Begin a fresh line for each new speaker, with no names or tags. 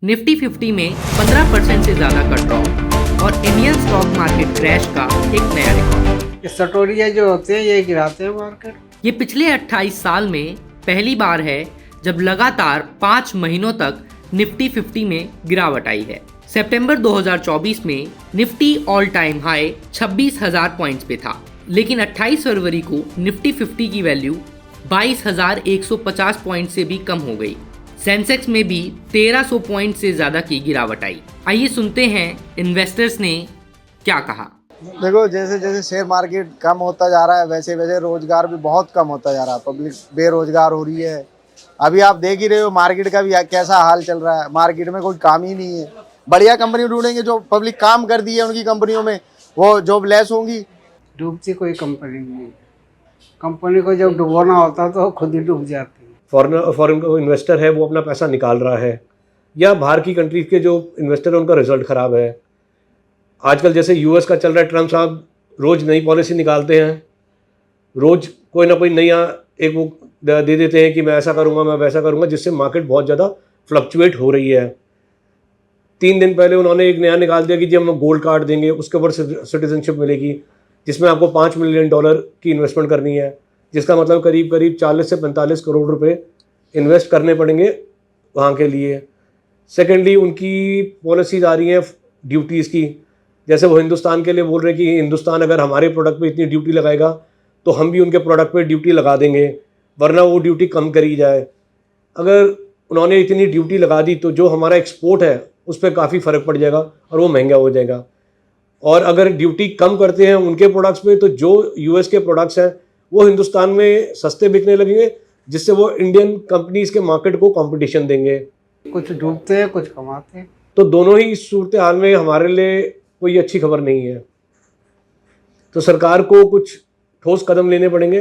Nifty 50 में 15% से ज़्यादा का ड्रॉप और इंडियन स्टॉक मार्केट क्रैश का एक नया रिकॉर्ड।
ये सटोरिया जो होते हैं ये गिराते हैं मार्केट।
ये पिछले 28 साल में पहली बार है जब लगातार 5 महीनों तक निफ्टी 50 में गिरावट आई है। सितंबर 2024 में Nifty all time high 26,000 points पे था, लेकिन 28 फरवरी को निफ्टी 50 की वैल्यू 22,150 पॉइंट से भी कम हो गई। सेंसेक्स में भी 1300 पॉइंट से ज़्यादा की गिरावट आई। आइए सुनते हैं इन्वेस्टर्स ने क्या कहा।
देखो, जैसे जैसे शेयर मार्केट कम होता जा रहा है वैसे वैसे रोजगार भी बहुत कम होता जा रहा है। पब्लिक बेरोजगार हो रही है। अभी आप देख ही रहे हो मार्केट का भी कैसा हाल चल रहा है। मार्केट में कोई काम ही नहीं है। बढ़िया कंपनी ढूंढेंगे जो पब्लिक काम कर दी है उनकी कंपनियों में, वो जॉब लेस होंगी।
डूबती कोई कंपनी नहीं है। कंपनी को जब डुबोना होता तो खुद ही डूब जाती है।
फॉरेन का इन्वेस्टर है वो अपना पैसा निकाल रहा है, या बाहर की कंट्रीज के जो इन्वेस्टर है उनका रिजल्ट ख़राब है। आजकल जैसे यूएस का चल रहा है, ट्रम्प साहब रोज़ नई पॉलिसी निकालते हैं, रोज़ कोई ना कोई नया एक वो दे देते हैं कि मैं ऐसा करूँगा, मैं वैसा करूँगा, जिससे मार्केट बहुत ज़्यादा फ्लक्चुएट हो रही है। 3 दिन पहले उन्होंने एक नया निकाल दिया कि जी हम गोल्ड कार्ड देंगे, उसके ऊपर सिटीजनशिप मिलेगी, जिसमें आपको $5 मिलियन की इन्वेस्टमेंट करनी है, जिसका मतलब करीब करीब 40 से 45 करोड़ रुपए इन्वेस्ट करने पड़ेंगे वहाँ के लिए। सेकेंडली, उनकी पॉलिसीज आ रही हैं ड्यूटीज़ की। जैसे वो हिंदुस्तान के लिए बोल रहे हैं कि हिंदुस्तान अगर हमारे प्रोडक्ट पे इतनी ड्यूटी लगाएगा तो हम भी उनके प्रोडक्ट पे ड्यूटी लगा देंगे, वरना वो ड्यूटी कम करी जाए। अगर उन्होंने इतनी ड्यूटी लगा दी तो जो हमारा एक्सपोर्ट है उस पर काफ़ी फ़र्क पड़ जाएगा और वो महंगा हो जाएगा। और अगर ड्यूटी कम करते हैं उनके प्रोडक्ट्स पे तो जो यूएस के प्रोडक्ट्स हैं वो हिंदुस्तान में सस्ते बिकने लगेंगे, जिससे वो इंडियन कंपनीज के मार्केट को कंपटीशन देंगे।
कुछ डूबते हैं कुछ कमाते हैं।
तो दोनों ही सूरत हाल में हमारे लिए कोई अच्छी खबर नहीं है। तो सरकार को कुछ ठोस कदम लेने पड़ेंगे।